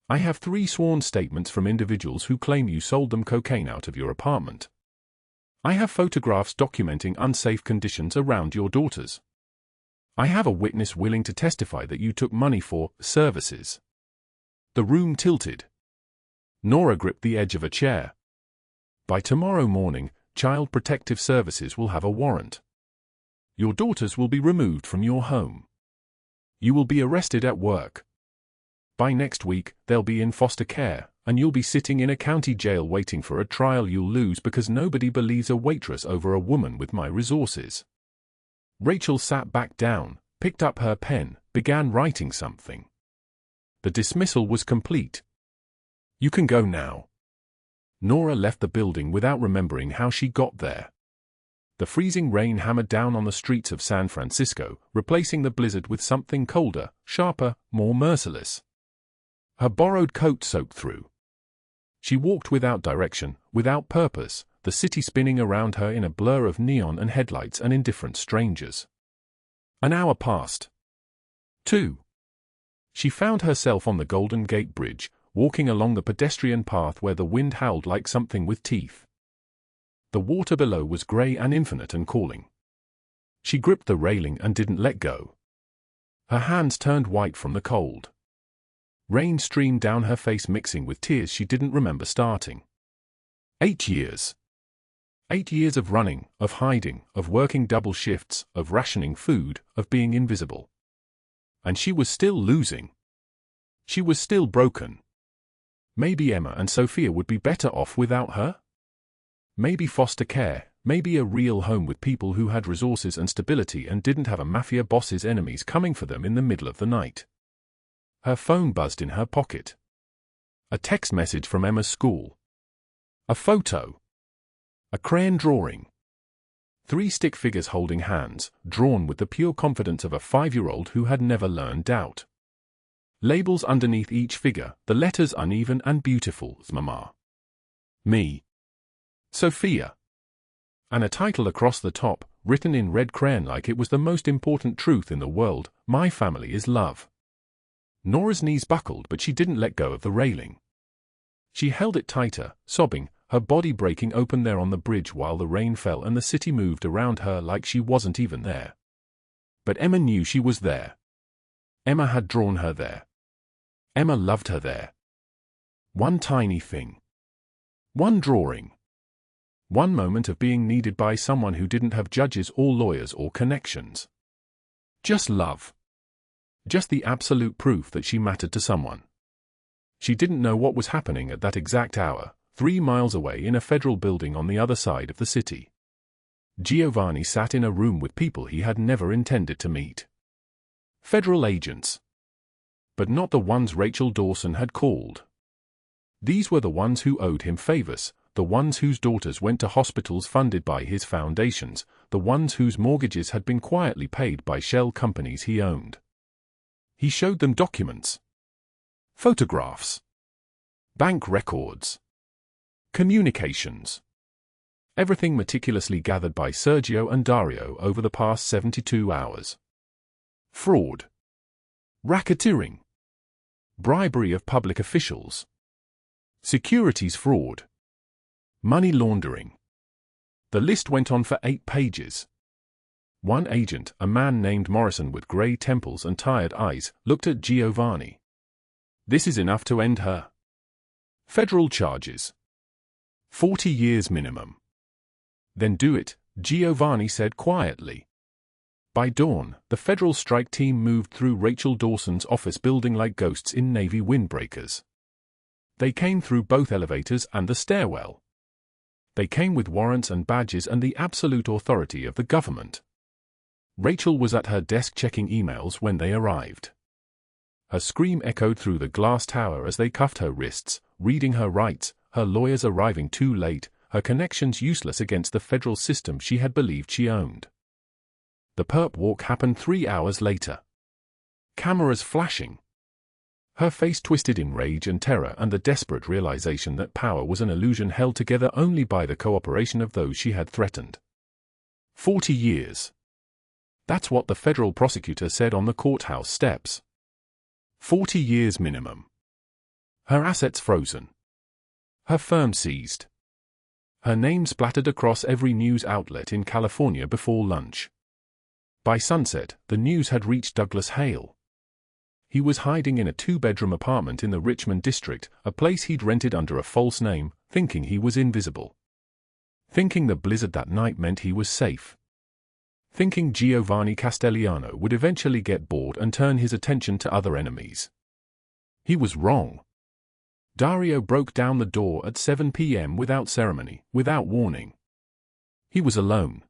I have 3 sworn statements from individuals who claim you sold them cocaine out of your apartment. I have photographs documenting unsafe conditions around your daughters. I have a witness willing to testify that you took money for services." The room tilted. Nora gripped the edge of a chair. "By tomorrow morning, Child Protective Services will have a warrant. Your daughters will be removed from your home. You will be arrested at work. By next week, they'll be in foster care, and you'll be sitting in a county jail waiting for a trial you'll lose because nobody believes a waitress over a woman with my resources." Rachel sat back down, picked up her pen, began writing something. The dismissal was complete. "You can go now." Nora left the building without remembering how she got there. The freezing rain hammered down on the streets of San Francisco, replacing the blizzard with something colder, sharper, more merciless. Her borrowed coat soaked through. She walked without direction, without purpose, the city spinning around her in a blur of neon and headlights and indifferent strangers. An hour passed. 2. She found herself on the Golden Gate Bridge, walking along the pedestrian path where the wind howled like something with teeth. The water below was gray and infinite and calling. She gripped the railing and didn't let go. Her hands turned white from the cold. Rain streamed down her face mixing with tears she didn't remember starting. 8 years. 8 years of running, of hiding, of working double shifts, of rationing food, of being invisible. And she was still losing. She was still broken. Maybe Emma and Sophia would be better off without her? Maybe foster care, Maybe a real home with people who had resources and stability and didn't have a mafia boss's enemies coming for them in the middle of the night. Her phone buzzed in her pocket. A text message from Emma's school. A photo. A crayon drawing. 3 stick figures holding hands, drawn with the pure confidence of a 5-year-old who had never learned doubt. Labels underneath each figure, the letters uneven and beautiful. Mama. Me. Sophia. And a title across the top, written in red crayon like it was the most important truth in the world: my family is love. Nora's knees buckled, but she didn't let go of the railing. She held it tighter, sobbing, her body breaking open there on the bridge while the rain fell and the city moved around her like she wasn't even there. But Emma knew she was there. Emma had drawn her there. Emma loved her there. One tiny thing. One drawing. One moment of being needed by someone who didn't have judges or lawyers or connections. Just love. Just the absolute proof that she mattered to someone. She didn't know what was happening at that exact hour, 3 miles away in a federal building on the other side of the city. Giovanni sat in a room with people he had never intended to meet. Federal agents. But not the ones Rachel Dawson had called. These were the ones who owed him favors, the ones whose daughters went to hospitals funded by his foundations, the ones whose mortgages had been quietly paid by shell companies he owned. He showed them documents. Photographs. Bank records. Communications. Everything meticulously gathered by Sergio and Dario over the past 72 hours. Fraud. Racketeering. Bribery of public officials. Securities fraud. Money laundering. The list went on for 8 pages. One agent, a man named Morrison with grey temples and tired eyes, looked at Giovanni. This is enough to end her. Federal charges. 40 years minimum. Then do it, Giovanni said quietly. By dawn, the federal strike team moved through Rachel Dawson's office building like ghosts in Navy windbreakers. They came through both elevators and the stairwell. They came with warrants and badges and the absolute authority of the government. Rachel was at her desk checking emails when they arrived. Her scream echoed through the glass tower as they cuffed her wrists, reading her rights, her lawyers arriving too late, her connections useless against the federal system she had believed she owned. The perp walk happened 3 hours later. Cameras flashing. Her face twisted in rage and terror and the desperate realization that power was an illusion held together only by the cooperation of those she had threatened. 40 years. That's what the federal prosecutor said on the courthouse steps. 40 years minimum. Her assets frozen. Her firm seized. Her name splattered across every news outlet in California before lunch. By sunset, the news had reached Douglas Hale. He was hiding in a 2-bedroom apartment in the Richmond district, a place he'd rented under a false name, thinking he was invisible. Thinking the blizzard that night meant he was safe. Thinking Giovanni Castellano would eventually get bored and turn his attention to other enemies. He was wrong. Dario broke down the door at 7 p.m. without ceremony, without warning. He was alone.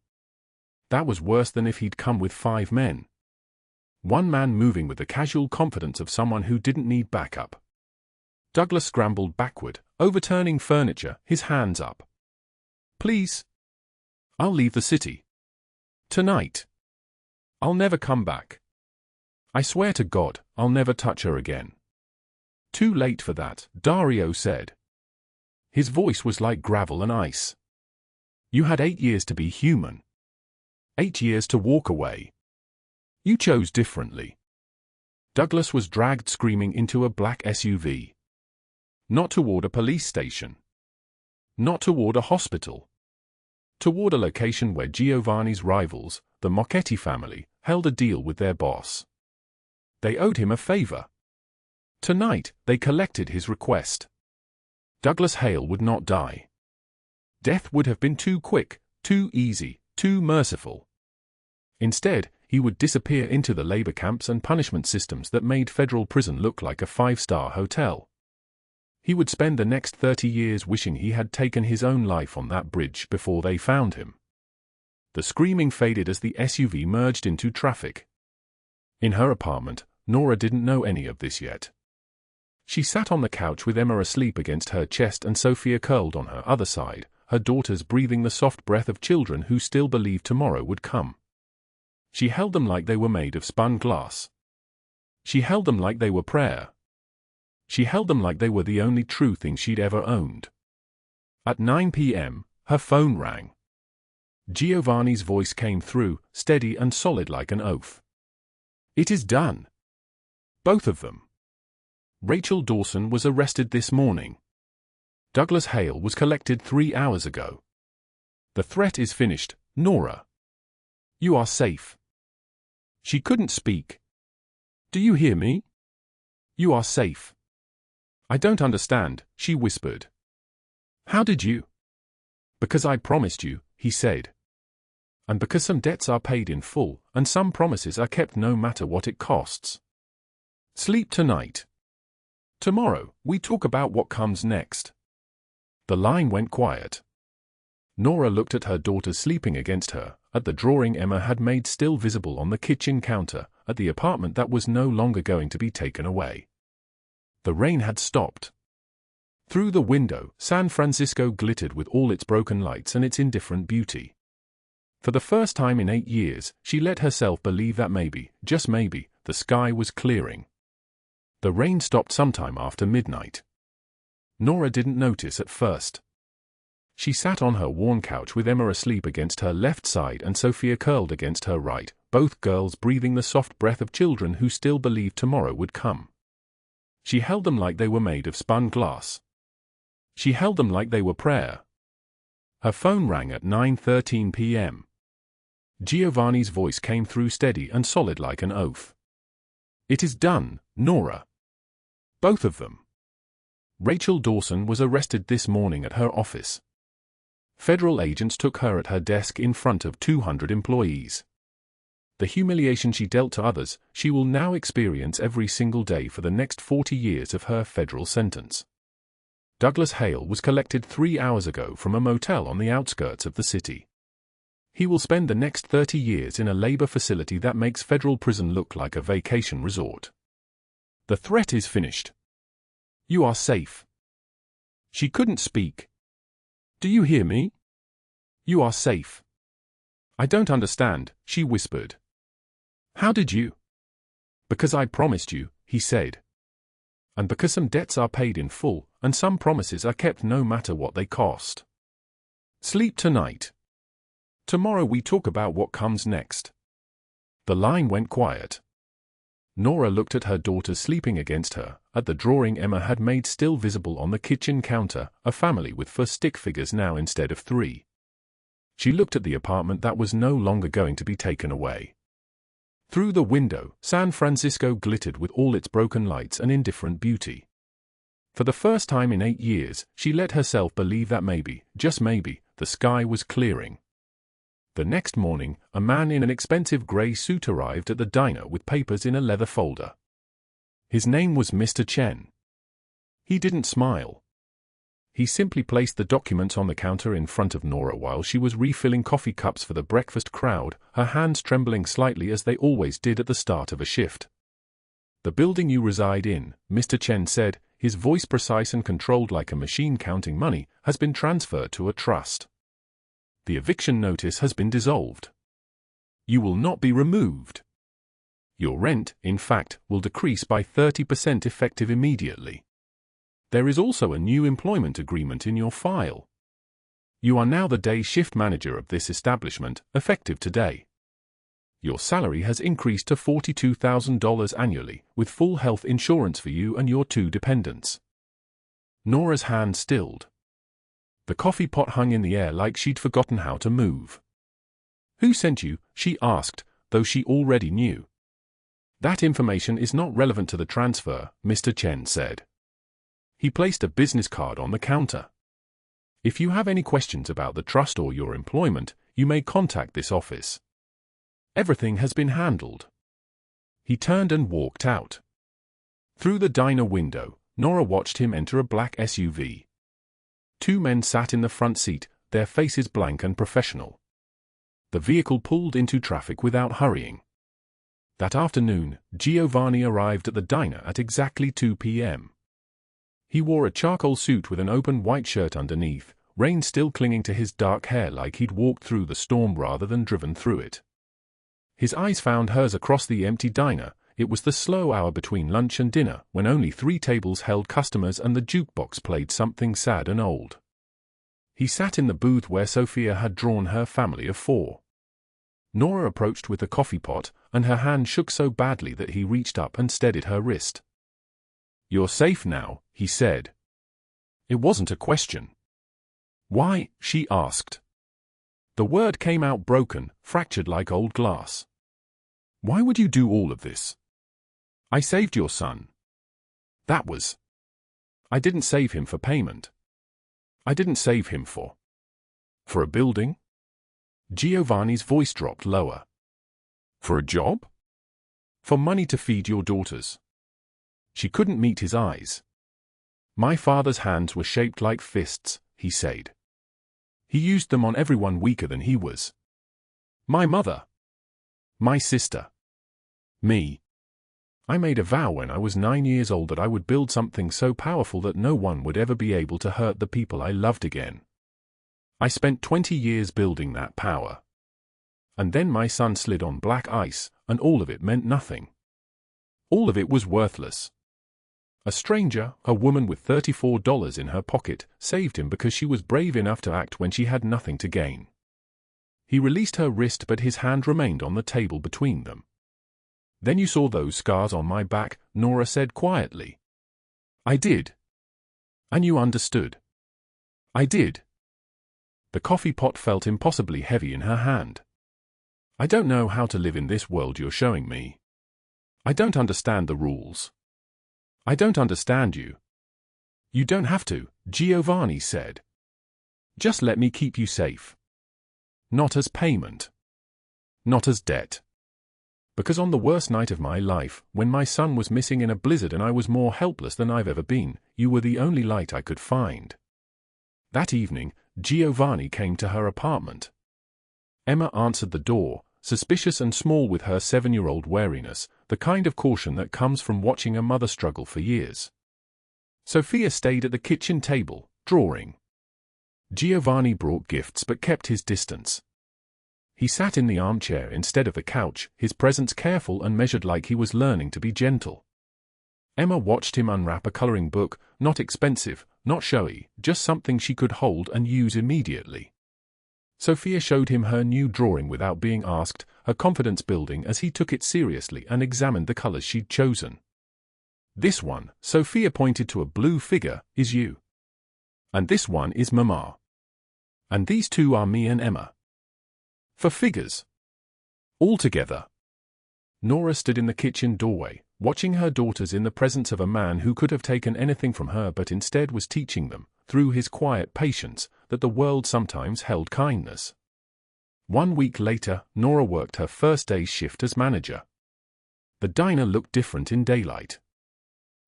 That was worse than if he'd come with 5 men. One man moving with the casual confidence of someone who didn't need backup. Douglas scrambled backward, overturning furniture, his hands up. Please. I'll leave the city. Tonight. I'll never come back. I swear to God, I'll never touch her again. Too late for that, Dario said. His voice was like gravel and ice. You had 8 years to be human. 8 years to walk away. You chose differently. Douglas was dragged screaming into a black SUV. Not toward a police station. Not toward a hospital. Toward a location where Giovanni's rivals, the Mocchetti family, held a deal with their boss. They owed him a favor. Tonight, they collected his request. Douglas Hale would not die. Death would have been too quick, too easy, too merciful. Instead, he would disappear into the labor camps and punishment systems that made federal prison look like a 5-star hotel. He would spend the next 30 years wishing he had taken his own life on that bridge before they found him. The screaming faded as the SUV merged into traffic. In her apartment, Nora didn't know any of this yet. She sat on the couch with Emma asleep against her chest and Sophia curled on her other side, her daughters breathing the soft breath of children who still believed tomorrow would come. She held them like they were made of spun glass. She held them like they were prayer. She held them like they were the only true thing she'd ever owned. At 9 p.m., her phone rang. Giovanni's voice came through, steady and solid like an oath. "It is done. Both of them. Rachel Dawson was arrested this morning. Douglas Hale was collected 3 hours ago. The threat is finished, Nora. You are safe." She couldn't speak. "Do you hear me? You are safe." "I don't understand," she whispered. "How did you?" "Because I promised you," he said. "And because some debts are paid in full, and some promises are kept no matter what it costs. Sleep tonight. Tomorrow, we talk about what comes next." The line went quiet. Nora looked at her daughters sleeping against her, at the drawing Emma had made still visible on the kitchen counter, at the apartment that was no longer going to be taken away. The rain had stopped. Through the window, San Francisco glittered with all its broken lights and its indifferent beauty. For the first time in 8 years, she let herself believe that maybe, just maybe, the sky was clearing. The rain stopped sometime after midnight. Nora didn't notice at first. She sat on her worn couch with Emma asleep against her left side and Sophia curled against her right, both girls breathing the soft breath of children who still believed tomorrow would come. She held them like they were made of spun glass. She held them like they were prayer. Her phone rang at 9:13 p.m. Giovanni's voice came through steady and solid like an oath. "It is done, Nora. Both of them. Rachel Dawson was arrested this morning at her office. Federal agents took her at her desk in front of 200 employees. The humiliation she dealt to others, she will now experience every single day for the next 40 years of her federal sentence. Douglas Hale was collected 3 hours ago from a motel on the outskirts of the city. He will spend the next 30 years in a labor facility that makes federal prison look like a vacation resort. The threat is finished. You are safe." She couldn't speak. "Do you hear me? You are safe." "I don't understand," she whispered. "How did you?" "Because I promised you," he said. "And because some debts are paid in full, and some promises are kept no matter what they cost. Sleep tonight. Tomorrow we talk about what comes next." The line went quiet. Nora looked at her daughters sleeping against her, at the drawing Emma had made still visible on the kitchen counter, a family with 4 stick figures now instead of 3. She looked at the apartment that was no longer going to be taken away. Through the window, San Francisco glittered with all its broken lights and indifferent beauty. For the first time in 8 years, she let herself believe that maybe, just maybe, the sky was clearing. The next morning, a man in an expensive grey suit arrived at the diner with papers in a leather folder. His name was Mr. Chen. He didn't smile. He simply placed the documents on the counter in front of Nora while she was refilling coffee cups for the breakfast crowd, her hands trembling slightly as they always did at the start of a shift. "The building you reside in," Mr. Chen said, his voice precise and controlled like a machine counting money, "has been transferred to a trust. The eviction notice has been dissolved. You will not be removed. Your rent, in fact, will decrease by 30% effective immediately. There is also a new employment agreement in your file. You are now the day shift manager of this establishment, effective today. Your salary has increased to $42,000 annually, with full health insurance for you and your 2 dependents." Nora's hand stilled. The coffee pot hung in the air like she'd forgotten how to move. "Who sent you?" she asked, though she already knew. "That information is not relevant to the transfer," Mr. Chen said. He placed a business card on the counter. "If you have any questions about the trust or your employment, you may contact this office. Everything has been handled." He turned and walked out. Through the diner window, Nora watched him enter a black SUV. 2 men sat in the front seat, their faces blank and professional. The vehicle pulled into traffic without hurrying. That afternoon, Giovanni arrived at the diner at exactly 2 p.m. He wore a charcoal suit with an open white shirt underneath, rain still clinging to his dark hair like he'd walked through the storm rather than driven through it. His eyes found hers across the empty diner. It was the slow hour between lunch and dinner, when only 3 tables held customers and the jukebox played something sad and old. He sat in the booth where Sophia had drawn her family of 4. Nora approached with the coffee pot, and her hand shook so badly that he reached up and steadied her wrist. "You're safe now," he said. It wasn't a question. "Why?" she asked. The word came out broken, fractured like old glass. "Why would you do all of this?" "I saved your son." That was. I didn't save him for payment. I didn't save him for a building? Giovanni's voice dropped lower. For a job? For money to feed your daughters. She couldn't meet his eyes. My father's hands were shaped like fists, he said. He used them on everyone weaker than he was. My mother. My sister. Me. I made a vow when I was 9 years old that I would build something so powerful that no one would ever be able to hurt the people I loved again. I spent 20 years building that power. And then my son slid on black ice, and all of it meant nothing. All of it was worthless. A stranger, a woman with $34 in her pocket, saved him because she was brave enough to act when she had nothing to gain. He released her wrist, but his hand remained on the table between them. Then you saw those scars on my back, Nora said quietly. I did. And you understood. I did. The coffee pot felt impossibly heavy in her hand. I don't know how to live in this world you're showing me. I don't understand the rules. I don't understand you. You don't have to, Giovanni said. Just let me keep you safe. Not as payment. Not as debt. Because on the worst night of my life, when my son was missing in a blizzard and I was more helpless than I've ever been, you were the only light I could find. That evening, Giovanni came to her apartment. Emma answered the door, suspicious and small with her 7-year-old wariness, the kind of caution that comes from watching a mother struggle for years. Sophia stayed at the kitchen table, drawing. Giovanni brought gifts but kept his distance. He sat in the armchair instead of the couch, his presence careful and measured like he was learning to be gentle. Emma watched him unwrap a coloring book, not expensive, not showy, just something she could hold and use immediately. Sophia showed him her new drawing without being asked, her confidence building as he took it seriously and examined the colors she'd chosen. This one, Sophia pointed to a blue figure, is you. And this one is Mama. And these two are me and Emma. For figures. All together. Nora stood in the kitchen doorway, watching her daughters in the presence of a man who could have taken anything from her but instead was teaching them, through his quiet patience, that the world sometimes held kindness. 1 week later, Nora worked her first day's shift as manager. The diner looked different in daylight.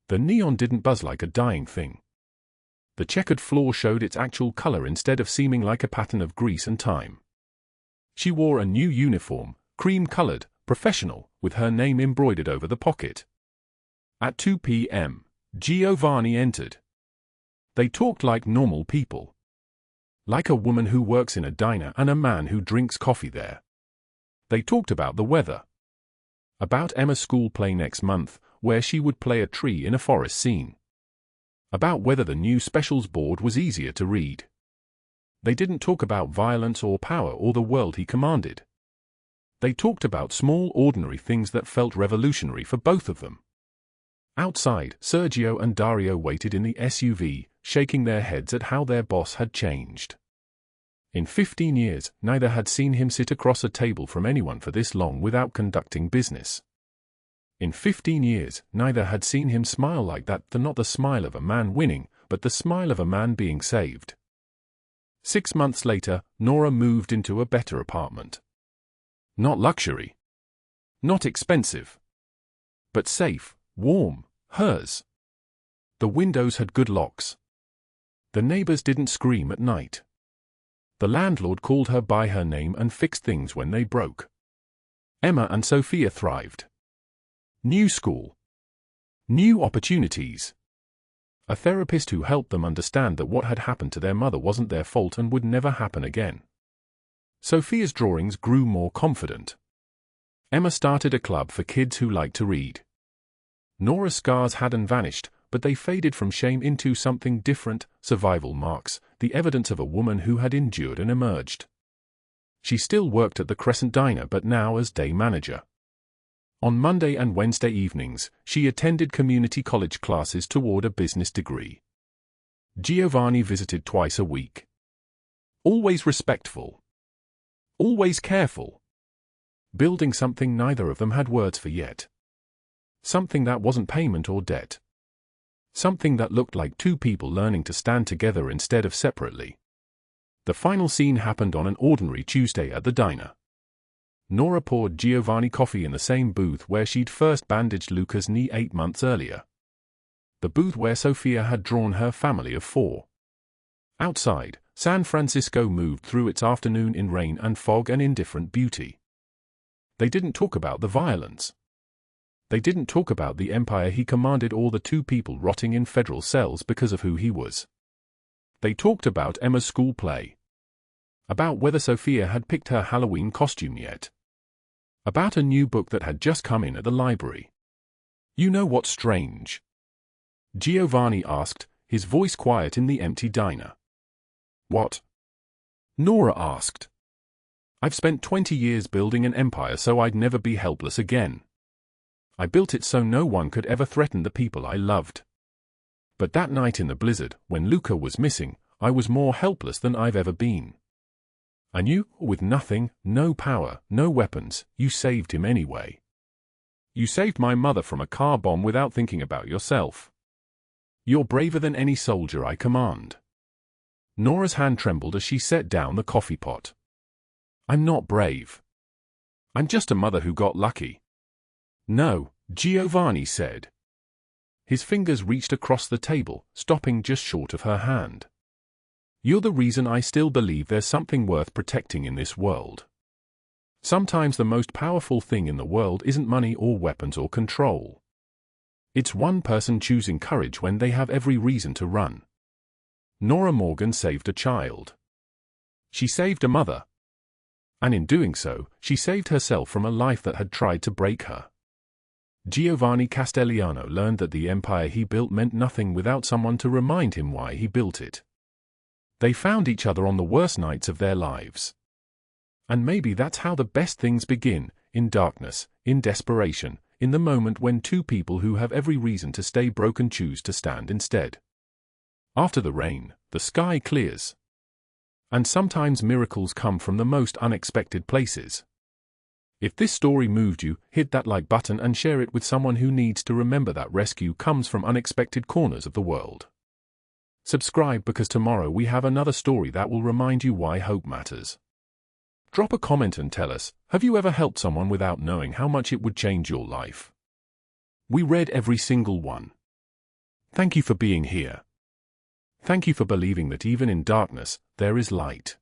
The neon didn't buzz like a dying thing. The checkered floor showed its actual color instead of seeming like a pattern of grease and time. She wore a new uniform, cream-colored, professional, with her name embroidered over the pocket. At 2 p.m., Giovanni entered. They talked like normal people. Like a woman who works in a diner and a man who drinks coffee there. They talked about the weather. About Emma's school play next month, where she would play a tree in a forest scene. About whether the new specials board was easier to read. They didn't talk about violence or power or the world he commanded. They talked about small, ordinary things that felt revolutionary for both of them. Outside, Sergio and Dario waited in the SUV, shaking their heads at how their boss had changed. In 15 years, neither had seen him sit across a table from anyone for this long without conducting business. In 15 years, neither had seen him smile like that, not the smile of a man winning, but the smile of a man being saved. 6 months later, Nora moved into a better apartment. Not luxury. Not expensive. But safe, warm, hers. The windows had good locks. The neighbors didn't scream at night. The landlord called her by her name and fixed things when they broke. Emma and Sophia thrived. New school. New opportunities. A therapist who helped them understand that what had happened to their mother wasn't their fault and would never happen again. Sophia's drawings grew more confident. Emma started a club for kids who liked to read. Nora's scars hadn't vanished, but they faded from shame into something different, survival marks, the evidence of a woman who had endured and emerged. She still worked at the Crescent Diner but now as day manager. On Monday and Wednesday evenings, she attended community college classes toward a business degree. Giovanni visited twice a week. Always respectful. Always careful. Building something neither of them had words for yet. Something that wasn't payment or debt. Something that looked like two people learning to stand together instead of separately. The final scene happened on an ordinary Tuesday at the diner. Nora poured Giovanni coffee in the same booth where she'd first bandaged Luca's knee 8 months earlier. The booth where Sophia had drawn her family of 4. Outside, San Francisco moved through its afternoon in rain and fog and indifferent beauty. They didn't talk about the violence. They didn't talk about the empire he commanded or the 2 people rotting in federal cells because of who he was. They talked about Emma's school play. About whether Sophia had picked her Halloween costume yet. About a new book that had just come in at the library. "You know what's strange?" Giovanni asked, his voice quiet in the empty diner. "What?" Nora asked. "I've spent 20 years building an empire so I'd never be helpless again. I built it so no one could ever threaten the people I loved. But that night in the blizzard, when Luca was missing, I was more helpless than I've ever been. I knew, with nothing, no power, no weapons, you saved him anyway. You saved my mother from a car bomb without thinking about yourself. You're braver than any soldier I command." Nora's hand trembled as she set down the coffee pot. "I'm not brave. I'm just a mother who got lucky." "No," Giovanni said. His fingers reached across the table, stopping just short of her hand. "You're the reason I still believe there's something worth protecting in this world. Sometimes the most powerful thing in the world isn't money or weapons or control. It's one person choosing courage when they have every reason to run." Nora Morgan saved a child. She saved a mother. And in doing so, she saved herself from a life that had tried to break her. Giovanni Castellano learned that the empire he built meant nothing without someone to remind him why he built it. They found each other on the worst nights of their lives. And maybe that's how the best things begin, in darkness, in desperation, in the moment when 2 people who have every reason to stay broken choose to stand instead. After the rain, the sky clears. And sometimes miracles come from the most unexpected places. If this story moved you, hit that like button and share it with someone who needs to remember that rescue comes from unexpected corners of the world. Subscribe because tomorrow we have another story that will remind you why hope matters. Drop a comment and tell us, have you ever helped someone without knowing how much it would change your life? We read every single one. Thank you for being here. Thank you for believing that even in darkness, there is light.